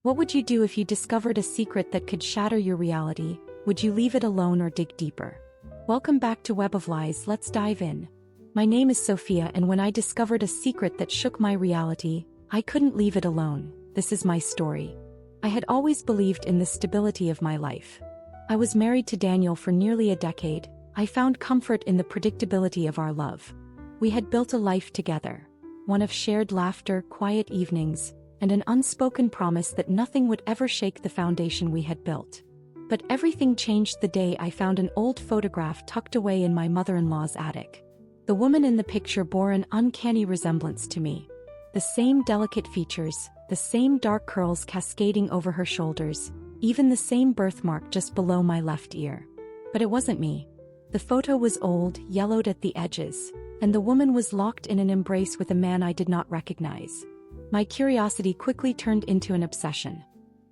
What would you do if you discovered a secret that could shatter your reality? Would you leave it alone or dig deeper? Welcome back to Web of Lies, let's dive in. My name is Sophia, and when I discovered a secret that shook my reality, I couldn't leave it alone. This is my story. I had always believed in the stability of my life. I was married to Daniel for nearly a decade. I found comfort in the predictability of our love. We had built a life together, one of shared laughter, quiet evenings, and an unspoken promise that nothing would ever shake the foundation we had built. But everything changed the day I found an old photograph tucked away in my mother-in-law's attic. The woman in the picture bore an uncanny resemblance to me. The same delicate features, the same dark curls cascading over her shoulders, even the same birthmark just below my left ear. But it wasn't me. The photo was old, yellowed at the edges, and the woman was locked in an embrace with a man I did not recognize. My curiosity quickly turned into an obsession.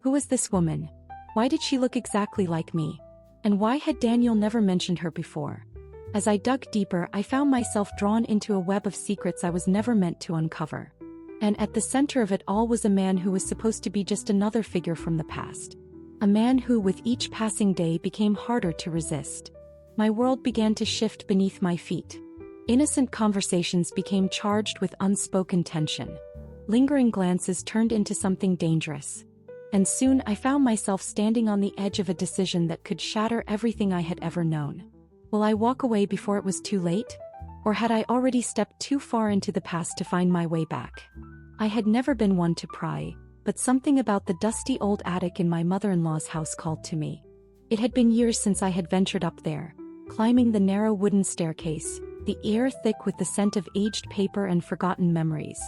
Who was this woman? Why did she look exactly like me? And why had Daniel never mentioned her before? As I dug deeper, I found myself drawn into a web of secrets I was never meant to uncover. And at the center of it all was a man who was supposed to be just another figure from the past. A man who, with each passing day, became harder to resist. My world began to shift beneath my feet. Innocent conversations became charged with unspoken tension. Lingering glances turned into something dangerous. And soon I found myself standing on the edge of a decision that could shatter everything I had ever known. Will I walk away before it was too late? Or had I already stepped too far into the past to find my way back? I had never been one to pry, but something about the dusty old attic in my mother-in-law's house called to me. It had been years since I had ventured up there, climbing the narrow wooden staircase, the air thick with the scent of aged paper and forgotten memories.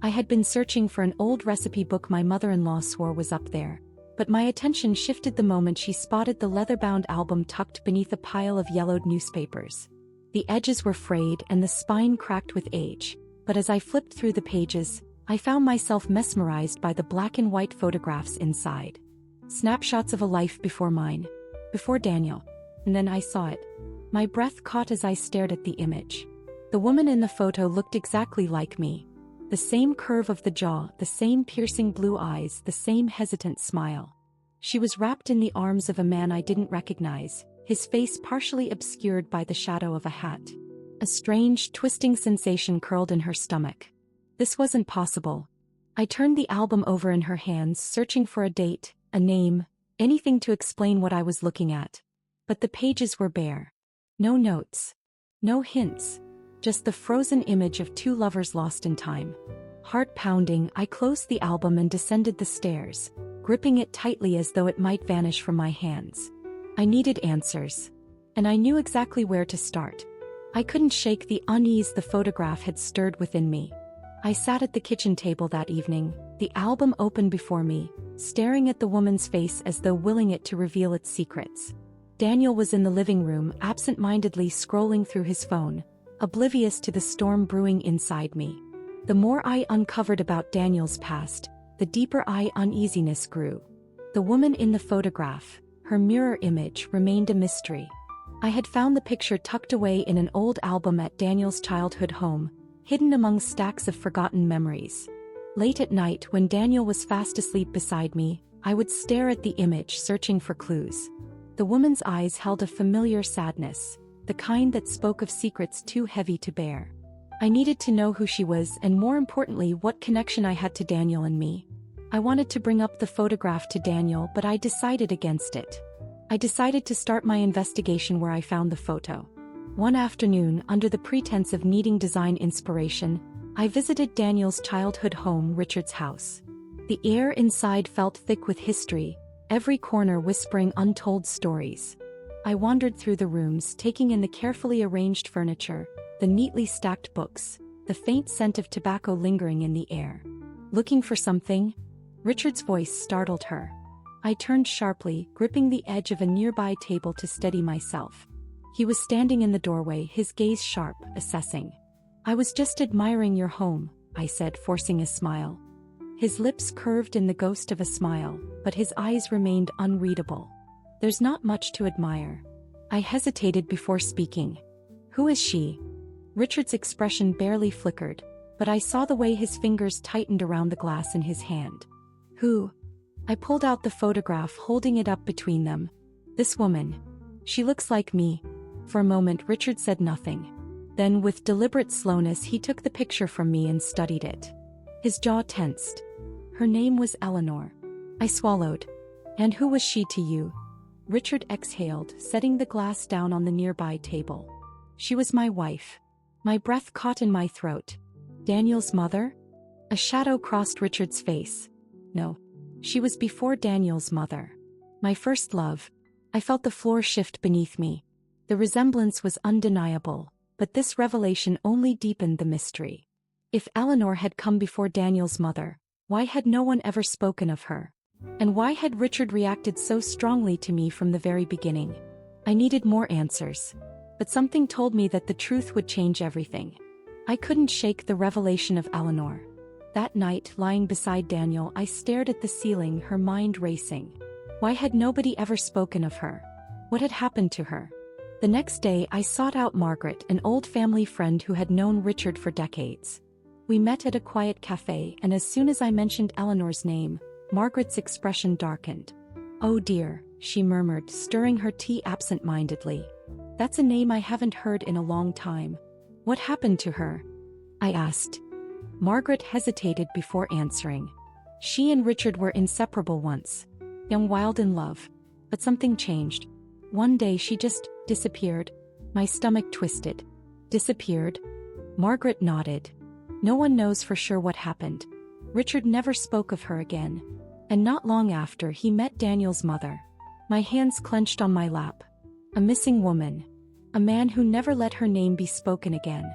I had been searching for an old recipe book my mother-in-law swore was up there, but my attention shifted the moment she spotted the leather-bound album tucked beneath a pile of yellowed newspapers. The edges were frayed and the spine cracked with age, but as I flipped through the pages, I found myself mesmerized by the black and white photographs inside. Snapshots of a life before mine, before Daniel. And then I saw it. My breath caught as I stared at the image. The woman in the photo looked exactly like me. The same curve of the jaw, the same piercing blue eyes, the same hesitant smile. She was wrapped in the arms of a man I didn't recognize, his face partially obscured by the shadow of a hat. A strange, twisting sensation curled in her stomach. This wasn't possible. I turned the album over in her hands, searching for a date, a name, anything to explain what I was looking at. But the pages were bare. No notes. No hints. Just the frozen image of two lovers lost in time. Heart pounding, I closed the album and descended the stairs, gripping it tightly as though it might vanish from my hands. I needed answers. And I knew exactly where to start. I couldn't shake the unease the photograph had stirred within me. I sat at the kitchen table that evening, the album open before me, staring at the woman's face as though willing it to reveal its secrets. Daniel was in the living room, absent-mindedly scrolling through his phone, oblivious to the storm brewing inside me. The more I uncovered about Daniel's past, the deeper uneasiness grew. The woman in the photograph, her mirror image, remained a mystery. I had found the picture tucked away in an old album at Daniel's childhood home, hidden among stacks of forgotten memories. Late at night, when Daniel was fast asleep beside me, I would stare at the image, searching for clues. The woman's eyes held a familiar sadness, the kind that spoke of secrets too heavy to bear. I needed to know who she was and, more importantly, what connection I had to Daniel and me. I wanted to bring up the photograph to Daniel, but I decided against it. I decided to start my investigation where I found the photo. One afternoon, under the pretense of needing design inspiration, I visited Daniel's childhood home, Richard's house. The air inside felt thick with history, every corner whispering untold stories. I wandered through the rooms, taking in the carefully arranged furniture, the neatly stacked books, the faint scent of tobacco lingering in the air. Looking for something? Richard's voice startled her. I turned sharply, gripping the edge of a nearby table to steady myself. He was standing in the doorway, his gaze sharp, assessing. "I was just admiring your home," I said, forcing a smile. His lips curved in the ghost of a smile, but his eyes remained unreadable. "There's not much to admire." I hesitated before speaking. "Who is she?" Richard's expression barely flickered, but I saw the way his fingers tightened around the glass in his hand. "Who? I pulled out the photograph, holding it up between them. This woman. She looks like me. For a moment, Richard said nothing. Then, with deliberate slowness, he took the picture from me and studied it. His jaw tensed. Her name was Eleanor. I swallowed. And who was she to you? Richard exhaled, setting the glass down on the nearby table. She was my wife. My breath caught in my throat. Daniel's mother? A shadow crossed Richard's face. No. She was before Daniel's mother. My first love. I felt the floor shift beneath me. The resemblance was undeniable, but this revelation only deepened the mystery. If Eleanor had come before Daniel's mother, why had no one ever spoken of her? And why had Richard reacted so strongly to me from the very beginning? I needed more answers. But something told me that the truth would change everything. I couldn't shake the revelation of Eleanor. That night, lying beside Daniel, I stared at the ceiling, her mind racing. Why had nobody ever spoken of her? What had happened to her? The next day, I sought out Margaret, an old family friend who had known Richard for decades. We met at a quiet cafe, and as soon as I mentioned Eleanor's name, Margaret's expression darkened. "Oh dear," she murmured, stirring her tea absent-mindedly. "That's a name I haven't heard in a long time. What happened to her?" I asked. Margaret hesitated before answering. She and Richard were inseparable once. Young, wild in love. But something changed. One day she just disappeared. My stomach twisted. Disappeared? Margaret nodded. No one knows for sure what happened. Richard never spoke of her again. And not long after, he met Daniel's mother. My hands clenched on my lap. A missing woman. A man who never let her name be spoken again.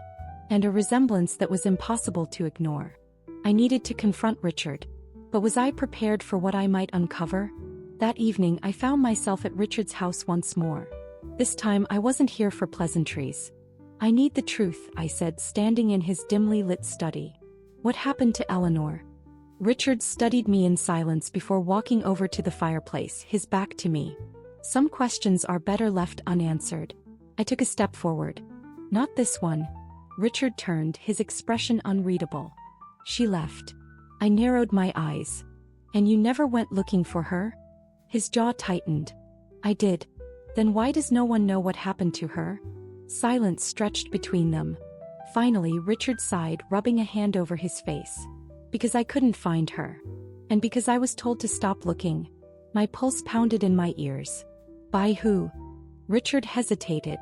And a resemblance that was impossible to ignore. I needed to confront Richard. But was I prepared for what I might uncover? That evening, I found myself at Richard's house once more. This time, I wasn't here for pleasantries. "I need the truth," I said, standing in his dimly lit study. "What happened to Eleanor?" Richard studied me in silence before walking over to the fireplace, his back to me. Some questions are better left unanswered. I took a step forward. "Not this one." Richard turned, his expression unreadable. "She left." I narrowed my eyes. "And you never went looking for her?" His jaw tightened. "I did." "Then why does no one know what happened to her?" Silence stretched between them. Finally, Richard sighed, rubbing a hand over his face. "Because I couldn't find her. And because I was told to stop looking." My pulse pounded in my ears. "By who?" Richard hesitated.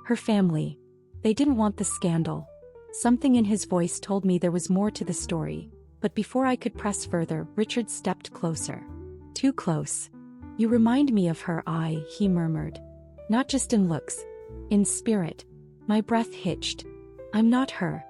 "Her family. They didn't want the scandal." Something in his voice told me there was more to the story. But before I could press further, Richard stepped closer. Too close. "You remind me of her," he murmured. "Not just in looks. In spirit." My breath hitched. "I'm not her."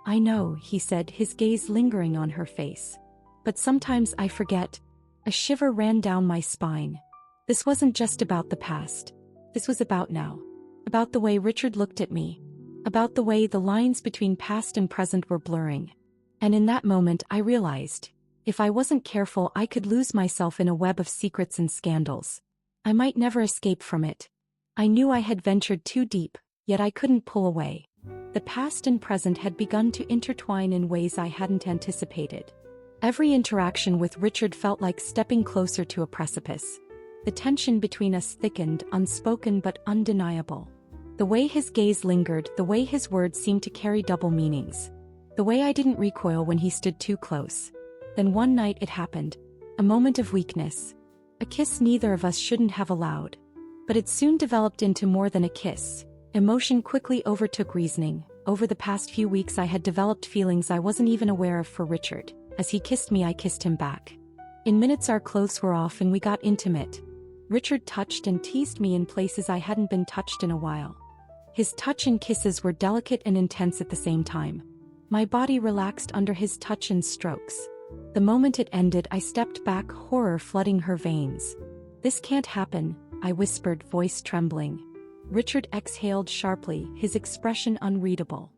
"I know," he said, his gaze lingering on her face. "But sometimes I forget." A shiver ran down my spine. This wasn't just about the past. This was about now. About the way Richard looked at me. About the way the lines between past and present were blurring. And in that moment I realized, if I wasn't careful, I could lose myself in a web of secrets and scandals. I might never escape from it. I knew I had ventured too deep, yet I couldn't pull away. The past and present had begun to intertwine in ways I hadn't anticipated. Every interaction with Richard felt like stepping closer to a precipice. The tension between us thickened, unspoken but undeniable. The way his gaze lingered, the way his words seemed to carry double meanings. The way I didn't recoil when he stood too close. Then one night it happened. A moment of weakness. A kiss neither of us shouldn't have allowed. But it soon developed into more than a kiss. Emotion quickly overtook reasoning. Over the past few weeks I had developed feelings I wasn't even aware of for Richard. As he kissed me, I kissed him back. In minutes our clothes were off and we got intimate. Richard touched and teased me in places I hadn't been touched in a while. His touch and kisses were delicate and intense at the same time. My body relaxed under his touch and strokes. The moment it ended, I stepped back, horror flooding her veins. "This can't happen," I whispered, voice trembling. Richard exhaled sharply, his expression unreadable.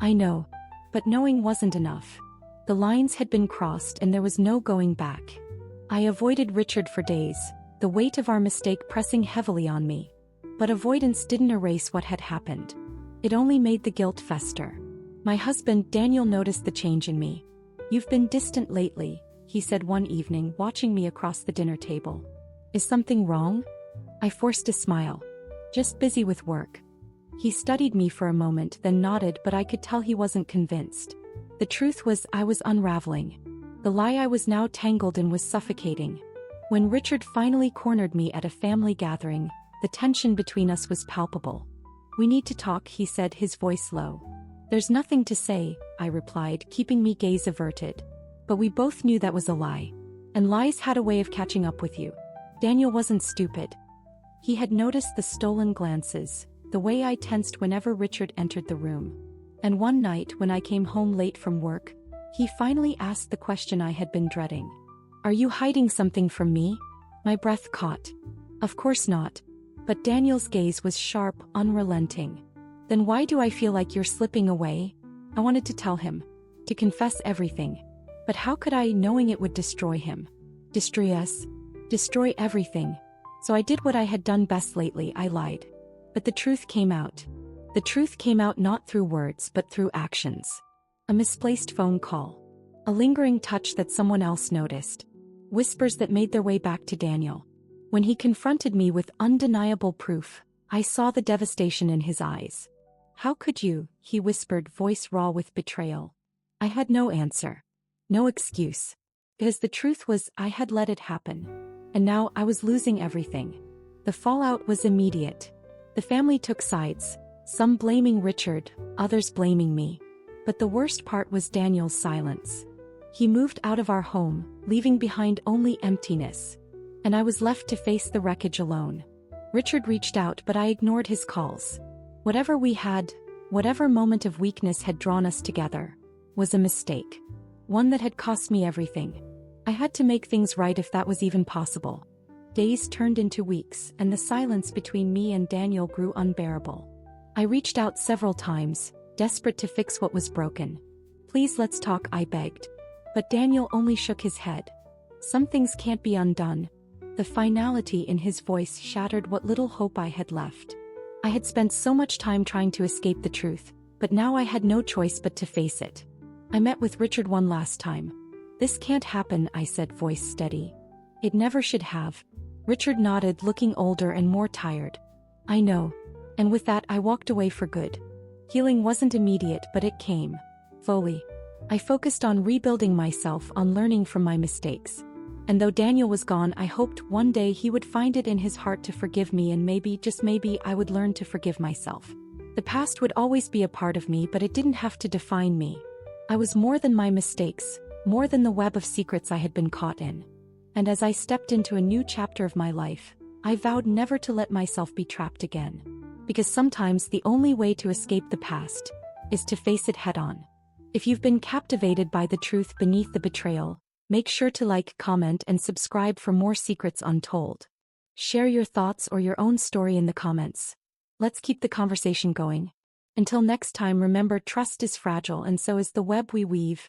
"I know. But knowing wasn't enough." The lines had been crossed and there was no going back. I avoided Richard for days, the weight of our mistake pressing heavily on me. But avoidance didn't erase what had happened. It only made the guilt fester. My husband, Daniel, noticed the change in me. "You've been distant lately," he said one evening, watching me across the dinner table. Is something wrong? I forced a smile. Just busy with work. He studied me for a moment, then nodded, but I could tell he wasn't convinced. The truth was, I was unraveling. The lie I was now tangled in was suffocating. When Richard finally cornered me at a family gathering, the tension between us was palpable. We need to talk, he said, his voice low. There's nothing to say, I replied, keeping my gaze averted. But we both knew that was a lie. And lies had a way of catching up with you. Daniel wasn't stupid. He had noticed the stolen glances, the way I tensed whenever Richard entered the room. And one night when I came home late from work, he finally asked the question I had been dreading. Are you hiding something from me? My breath caught. Of course not. But Daniel's gaze was sharp, unrelenting. Then why do I feel like you're slipping away? I wanted to tell him. To confess everything. But how could I, knowing it would destroy him? Destroy us? Destroy everything. So I did what I had done best lately, I lied. But the truth came out. The truth came out not through words but through actions. A misplaced phone call. A lingering touch that someone else noticed. Whispers that made their way back to Daniel. When he confronted me with undeniable proof, I saw the devastation in his eyes. How could you? He whispered, voice raw with betrayal. I had no answer. No excuse. Because the truth was, I had let it happen. And now I was losing everything. The fallout was immediate. The family took sides, some blaming Richard, others blaming me. But the worst part was Daniel's silence. He moved out of our home, leaving behind only emptiness. And I was left to face the wreckage alone. Richard reached out, but I ignored his calls. Whatever we had, whatever moment of weakness had drawn us together, was a mistake. One that had cost me everything. I had to make things right if that was even possible. Days turned into weeks, and the silence between me and Daniel grew unbearable. I reached out several times, desperate to fix what was broken. Please, let's talk, I begged. But Daniel only shook his head. Some things can't be undone. The finality in his voice shattered what little hope I had left. I had spent so much time trying to escape the truth, but now I had no choice but to face it. I met with Richard one last time. This can't happen, I said, voice steady. It never should have. Richard nodded, looking older and more tired. I know. And with that I walked away for good. Healing wasn't immediate, but it came. Slowly. I focused on rebuilding myself, on learning from my mistakes. And though Daniel was gone, I hoped one day he would find it in his heart to forgive me, and maybe, just maybe, I would learn to forgive myself. The past would always be a part of me, but it didn't have to define me. I was more than my mistakes, more than the web of secrets I had been caught in. And as I stepped into a new chapter of my life, I vowed never to let myself be trapped again. Because sometimes the only way to escape the past is to face it head-on. If you've been captivated by the truth beneath the betrayal, make sure to like, comment, and subscribe for more secrets untold. Share your thoughts or your own story in the comments. Let's keep the conversation going. Until next time, remember, trust is fragile, and so is the web we weave.